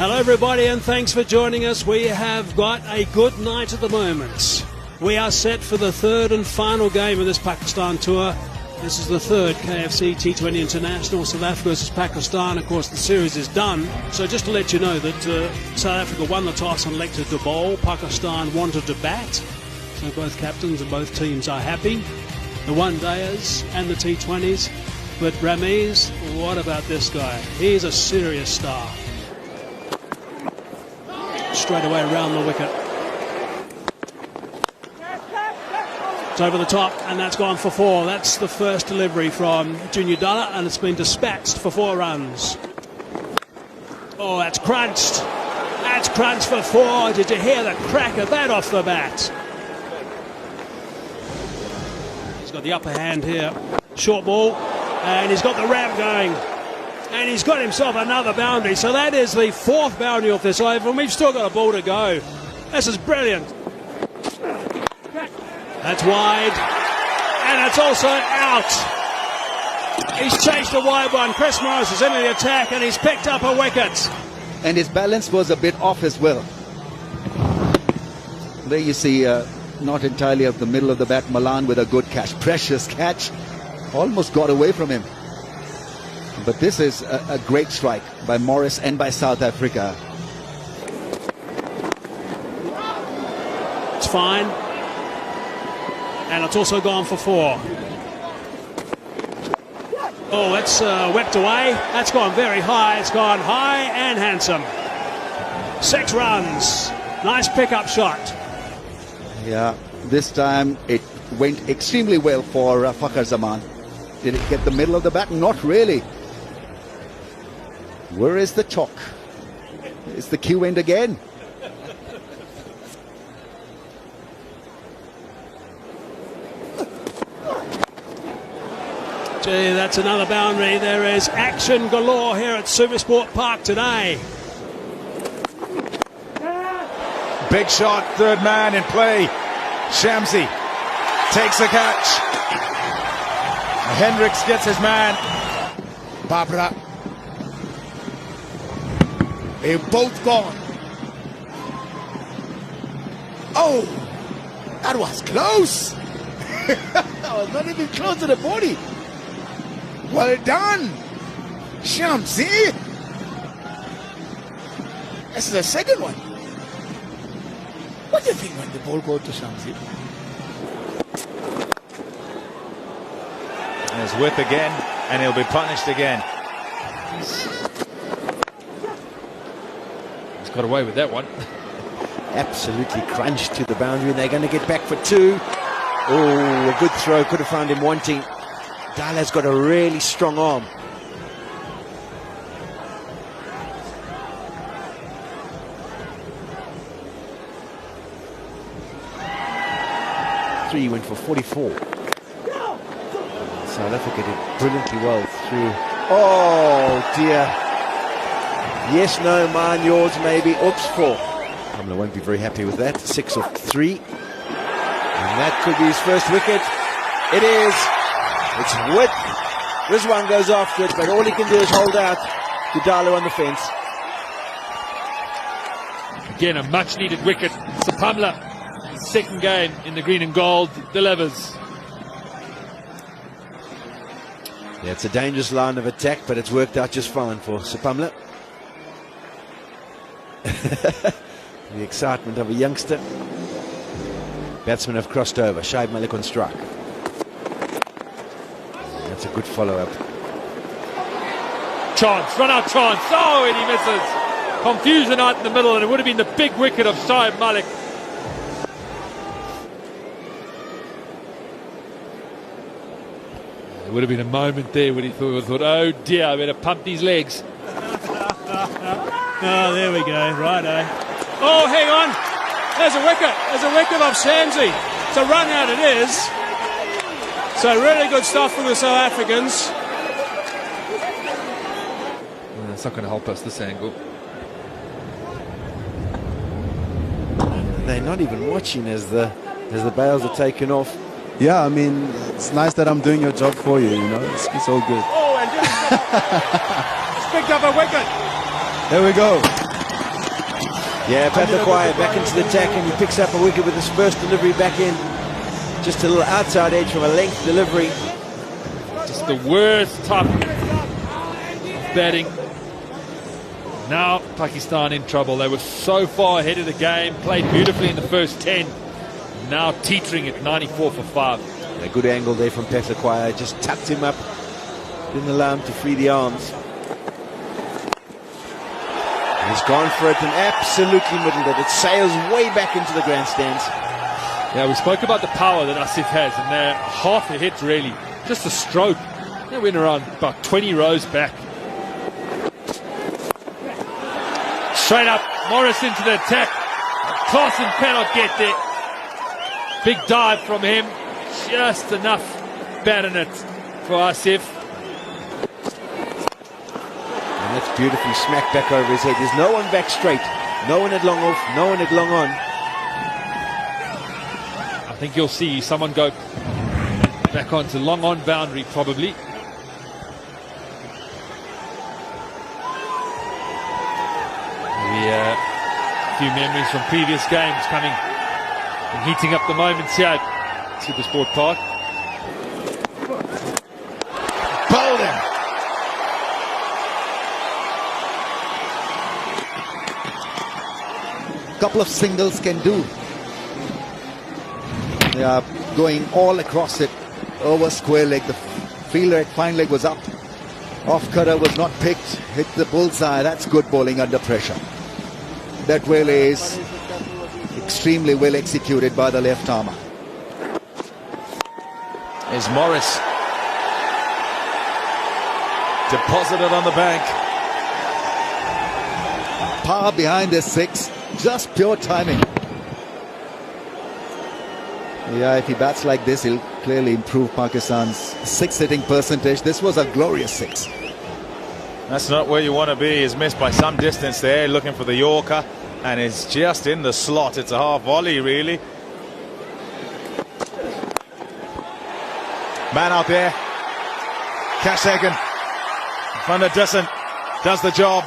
Hello everybody and thanks for joining us. We have got a good night at the moment. We are set for the third and final game of this Pakistan tour. This is the third KFC T20 International, South Africa versus Pakistan. Of course, the series is done. So just to let you know that South Africa won the toss and elected to bowl. Pakistan wanted to bat. So both captains and both teams are happy. The one-dayers and the T20s. But Ramiz, what about this guy? He's a serious star. Straight away around the wicket. It's over the top, and that's gone for 4. That's the first delivery from Junior Dalla, and it's been dispatched for 4 runs. Oh, that's crunched. That's crunched for 4. Did you hear the crack of that off the bat? He's got the upper hand here. Short ball, and he's got the ramp going. And he's got himself another boundary. So that is the 4th boundary off this over, and we've still got a ball to go. This is brilliant. That's wide, and it's also out. He's chased a wide one. Chris Morris is into the attack, and he's picked up a wicket. And his balance was a bit off as well. There you see, not entirely of the middle of the bat, Malan with a good catch. Precious catch. Almost got away from him. But this is a great strike by Morris and by South Africa. It's fine. And it's also gone for 4. Oh, that's whipped away. That's gone very high. It's gone high and handsome. 6 runs. Nice pickup shot. Yeah, this time it went extremely well for Fakhar Zaman. Did it get the middle of the bat? Not really. Where is the chalk? Is the cue end again? Gee, that's another boundary. There is action galore here at Supersport Park today. Big shot, third man in play. Shamsi takes the catch. Hendricks gets his man. Babra. They've both gone. Oh, that was close. That was not even close to the body. Well done, Shamsi. This is the second one. What do you think when the ball goes to Shamsi? There's whip again, and he'll be punished again. He's got away with that one. Absolutely crunched to the boundary, and they're going to get back for 2. Oh, a good throw, could have found him wanting. Dalla's got a really strong arm. He went for 44. South Africa did brilliantly well through. Oh dear. Yes, no, mine, yours, maybe. Oops, 4. Pamela won't be very happy with that. 6 of 3. And that could be his first wicket. It is. It's whip. This one goes after it, but all he can do is hold out to Dalla on the fence. Again, a much-needed wicket. Sapamla, second game in the green and gold, delivers. Yeah, it's a dangerous line of attack, but it's worked out just fine for Sapamla. The excitement of a youngster. Batsmen have crossed over. Shaib Malik on strike. That's a good follow-up. Chance, run-out chance. Oh, and he misses. Confusion out in the middle, and it would have been the big wicket of Shaib Malik. There would have been a moment there when he thought, oh dear, I better pump these legs. Oh, there we go. Righto. Oh, hang on. There's a wicket. There's a wicket off Shamsi. It's a run out, it is. So really good stuff from the South Africans. It's not going to help us, this angle. They're not even watching as the bails are taken off. Yeah, I mean, it's nice that I'm doing your job for you, you know. It's all good. Oh, and just picked up a wicket. There we go. Yeah, Februray back into the attack, and he picks up a wicket with his first delivery back in. Just a little outside edge from a length delivery. Just the worst type of batting. Now Pakistan in trouble. They were so far ahead of the game, played beautifully in the first 10. Now teetering at 94 for 5. A good angle there from Februray. Just tucked him up. Didn't allow him to free the arms. He's gone for it and absolutely middled it. It sails way back into the grandstands. Yeah, we spoke about the power that Asif has, and they're half a hit really. Just a stroke. They went around about 20 rows back. Straight up, Morris into the attack. Clausen cannot get there. Big dive from him. Just enough bat in it for Asif. And that's beautifully smacked back over his head. There's no one back straight. No one at long off, no one at long on. I think you'll see someone go back onto long on boundary probably. Maybe a few memories from previous games coming and heating up the moments here at Supersport Park. Bowled him. Couple of singles can do. They are going all across it, over square leg. The fielder at fine leg was up. Off cutter was not picked. Hit the bullseye. That's good bowling under pressure. That well is extremely well executed by the left armour. Is Morris. Deposited on the bank. Power behind this 6. Just pure timing. Yeah, if he bats like this, he'll clearly improve Pakistan's 6 hitting percentage. This was a glorious 6. That's not where you want to be. He's missed by some distance there, looking for the Yorker, and it's just in the slot. It's a half volley, really. Man out there. Kashagan. Van der Dussen does the job.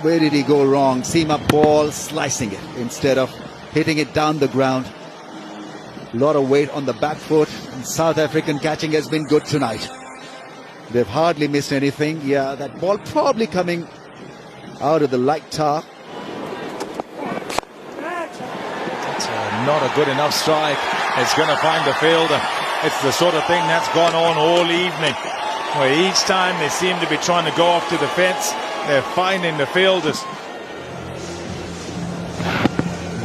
Where did he go wrong? Seam up ball, slicing it instead of hitting it down the ground. A lot of weight on the back foot. And South African catching has been good tonight. They've hardly missed anything. Yeah, that ball probably coming out of the light tar. That's not a good enough strike. It's going to find the fielder. It's the sort of thing that's gone on all evening, where each time they seem to be trying to go off to the fence, they're finding the fielders.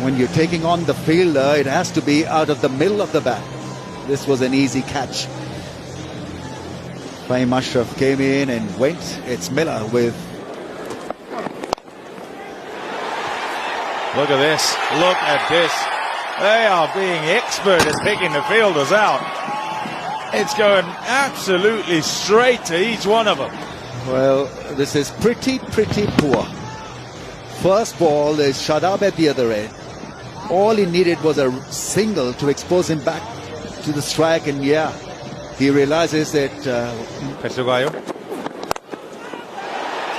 When you're taking on the fielder, it has to be out of the middle of the bat. This was an easy catch. Fahim Ashraf came in and went. It's Miller with... Look at this. Look at this. They are being expert at picking the fielders out. It's going absolutely straight to each one of them. Well, this is pretty poor. First ball, there's Shadab at the other end. All he needed was a single to expose him back to the strike, and yeah, he realizes that... Pesugayo.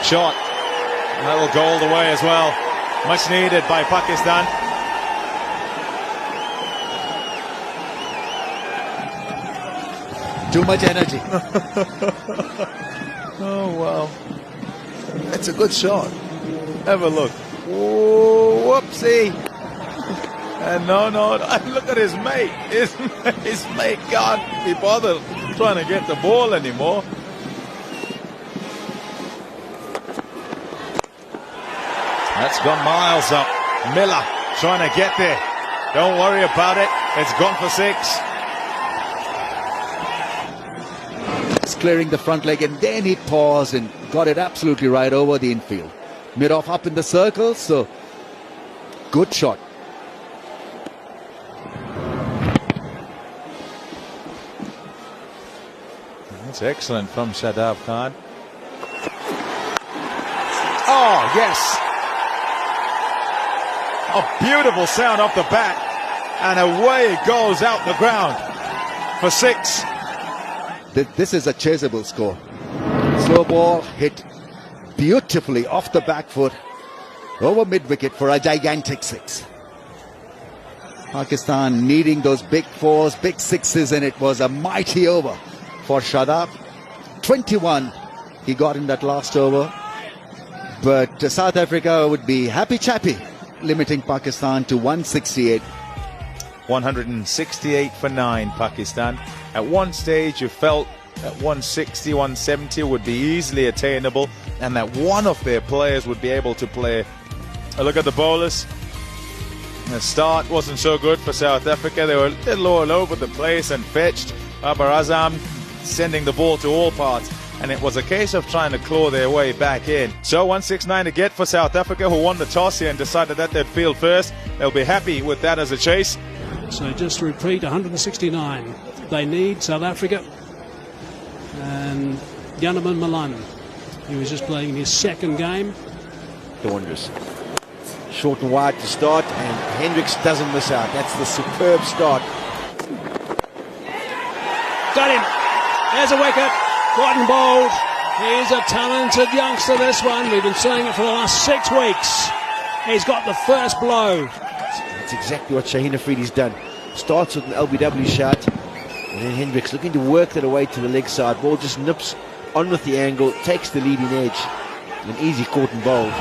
Shot. And that will go all the way as well. Much needed by Pakistan. Too much energy. Oh, wow. It's a good shot. Have a look. Oh, whoopsie. And no, look at his mate. His mate can't be bothered trying to get the ball anymore. That's gone miles up. Miller trying to get there. Don't worry about it. It's gone for 6. Clearing the front leg, and then he paused and got it absolutely right over the infield. Mid-off up in the circle, so good shot. That's excellent from Shadab Khan. Oh, yes. A beautiful sound off the bat, and away it goes out the ground for 6. This is a chaseable score. Slow ball hit beautifully off the back foot. over mid-wicket for a gigantic 6. Pakistan needing those big 4s, big 6s, and it was a mighty over for Shadab. 21 he got in that last over. But South Africa would be happy-chappy, limiting Pakistan to 168. 168 for 9, Pakistan. At one stage, you felt that 160, 170 would be easily attainable, and that one of their players would be able to play. A look at the bowlers. The start wasn't so good for South Africa. They were a little all over the place and fetched. Babar Azam sending the ball to all parts, and it was a case of trying to claw their way back in. So 169 to get for South Africa, who won the toss here and decided that they'd field first. They'll be happy with that as a chase. So just to repeat, 169 they need, South Africa. And Janneman Malan, he was just playing his second game. Wonders. Short and wide to start, and Hendricks doesn't miss out. That's the superb start. Got him. There's a wicket. Cotton bowled. He's a talented youngster, this one. We've been saying it for the last 6 weeks. He's got the first blow. That's exactly what Shaheen Afridi's done. Starts with an LBW shot, and then Hendricks looking to work that away to the leg side. Ball just nips on with the angle, takes the leading edge. An easy caught and bowled.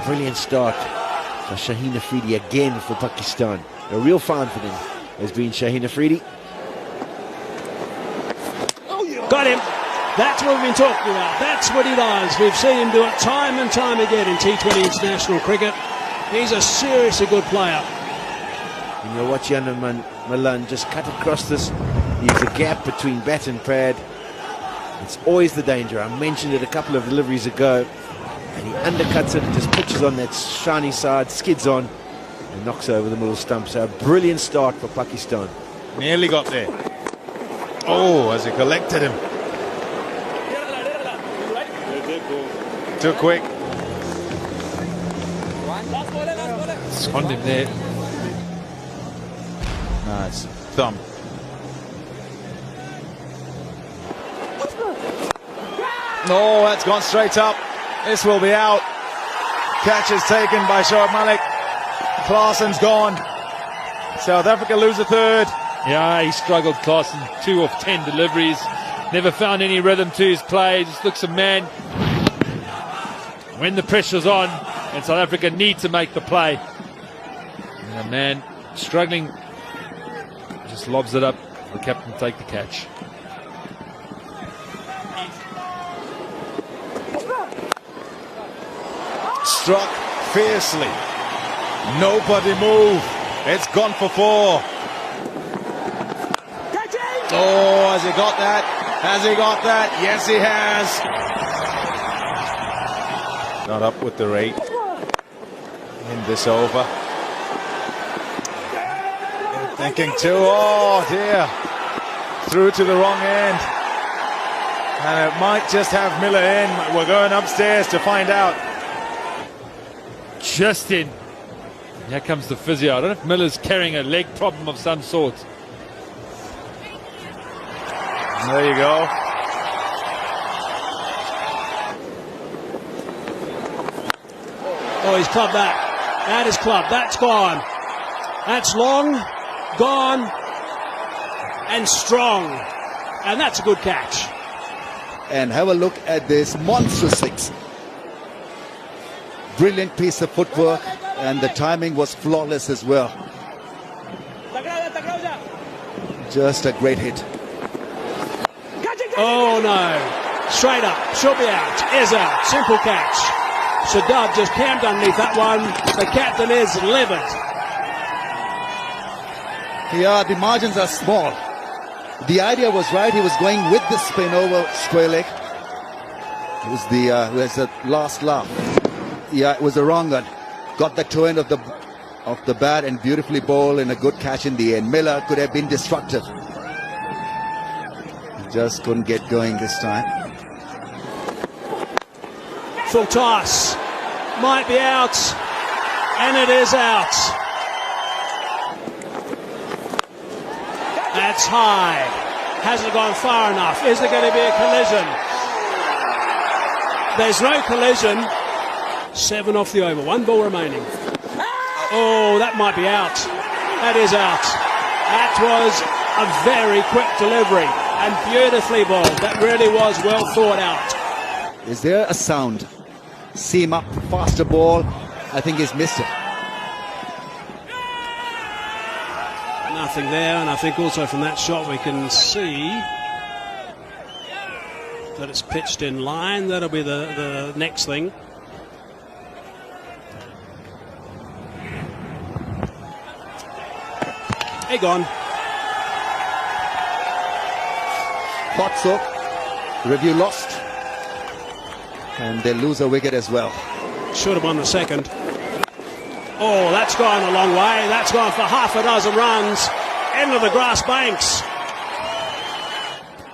Brilliant start for Shaheen Afridi again for Pakistan. A real find for them has been Shaheen Afridi. Got him. That's what we've been talking about. That's what he does. We've seen him do it time and time again in T20 international cricket. He's a seriously good player. And you'll watch Janneman Malan just cut across this. There's a gap between bat and pad. It's always the danger. I mentioned it a couple of deliveries ago. And he undercuts it and just pitches on that shiny side, skids on, and knocks over the middle stump. So a brilliant start for Pakistan. Nearly got there. Oh, as he collected him. Too quick. It's on him there. Nice. Thumb. No, that's gone straight up. This will be out. Catch is taken by Shoaib Malik. Klaasen's gone. South Africa lose a third. Yeah, he struggled, Klaasen. 2 of 10 deliveries. Never found any rhythm to his play. Just looks a man when the pressure's on and South Africa need to make the play. And a man struggling just lobs it up. The captain take the catch. Struck fiercely. Nobody move. It's gone for 4. Oh, has he got that? Has he got that? Yes, he has. Not up with the rate in this over. Thinking too, oh dear. Through to the wrong end. And it might just have Miller in. We're going upstairs to find out. Just in. Here comes the physio. I don't know if Miller's carrying a leg problem of some sort. There you go. Oh, he's clubbed that. That is clubbed. That's gone. That's long, gone, and strong. And that's a good catch. And have a look at this monstrous 6. Brilliant piece of footwork, and the timing was flawless as well. Just a great hit. Oh no. Straight up. Should be out. Is out. Simple catch. Shadab just camped underneath that one. The captain is livid. Yeah, the margins are small. The idea was right. He was going with the spin over square leg. It was the last laugh. Yeah, it was the wrong one. Got the toe end of the bat and beautifully bowled, and a good catch in the end. Miller could have been destructive. Just couldn't get going this time. Full toss. Might be out. And it is out. That's high. Hasn't gone far enough. Is there going to be a collision? There's no collision. 7 off the over. 1 ball remaining. Oh, that might be out. That is out. That was a very quick delivery and beautifully bowled. That really was well thought out. Is there a sound? Seam up, faster ball. I think he's missed it. Nothing there, and I think also from that shot we can see that it's pitched in line. That'll be the next thing. Hey, gone. Hot soak. Review lost. And they lose a wicket as well. Should have won the second. Oh, that's gone a long way. That's gone for half a dozen runs. End of the grass banks.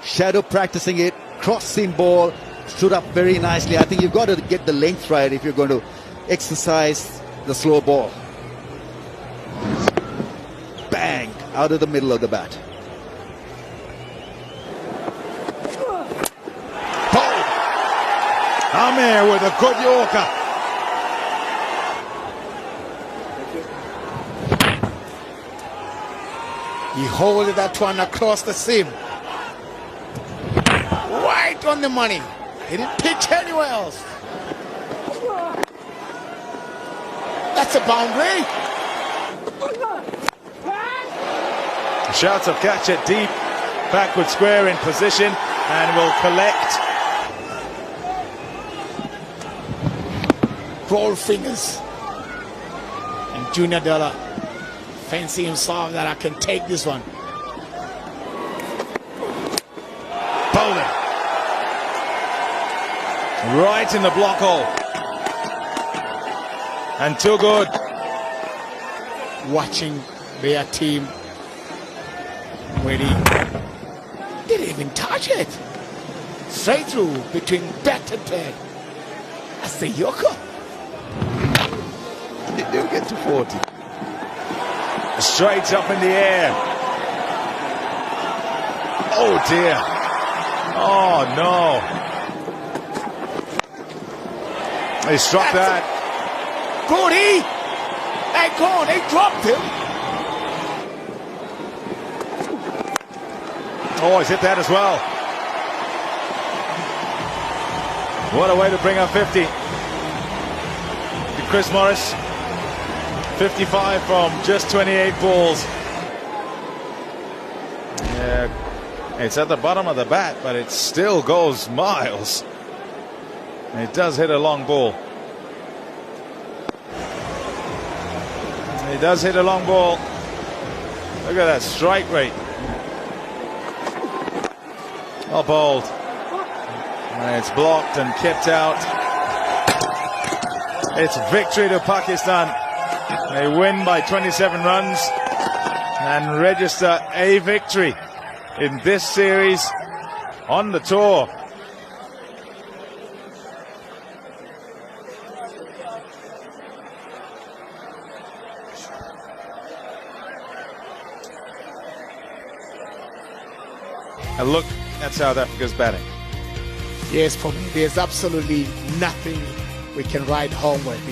Shadow practicing it. Cross seam ball. Stood up very nicely. I think you've got to get the length right if you're going to exercise the slow ball. Bang! Out of the middle of the bat. Ball! Amir with a good Yorker. He holded that one across the seam. Right on the money. He didn't pitch anywhere else. That's a boundary. Shouts of catch it deep. Backward square in position and will collect. Roll fingers. And Junior Della fancy himself that I can take this one. Bowling. Right in the block hole. And too good. Watching their team when he didn't even touch it. Straight through between bat and pad. That's the Yorker. They do get to 40. Straight up in the air. Oh dear. Oh no. He struck that. Goody! Hey, go on, they dropped him. Oh, he's hit that as well. What a way to bring up 50. Chris Morris, 55 from just 28 balls. Yeah, it's at the bottom of the bat, but it still goes miles. It does hit a long ball. He does hit a long ball. Look at that strike rate. Well bowled. And it's blocked and kept out. It's victory to Pakistan. They win by 27 runs and register a victory in this series on the tour. And look at South Africa's batting. Yes, for me, there's absolutely nothing we can ride home with.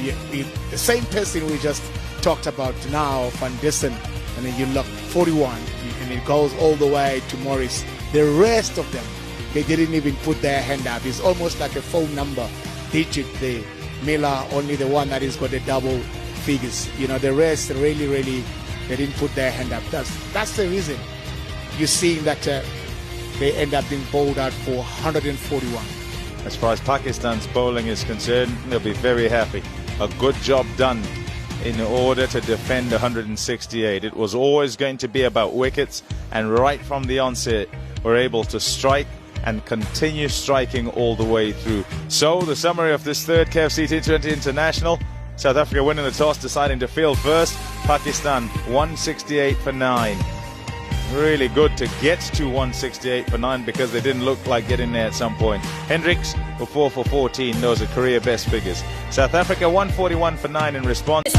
The same person we just talked about now, Van Dissen, and then you look 41, and it goes all the way to Morris. The rest of them, they didn't even put their hand up. It's almost like a phone number digit there. Miller, only the one that has got the double figures. You know, the rest really, they didn't put their hand up. That's the reason you're seeing that they end up being bowled out for 141. As far as Pakistan's bowling is concerned, they'll be very happy. A good job done in order to defend 168. It was always going to be about wickets, and right from the onset, we're able to strike and continue striking all the way through. So, the summary of this third KFC T20 International: South Africa winning the toss, deciding to field first. Pakistan 168 for 9. Really good to get to 168 for 9 because they didn't look like getting there at some point. Hendricks were 4 for 14. Those are career best figures. South Africa 141 for 9 in response.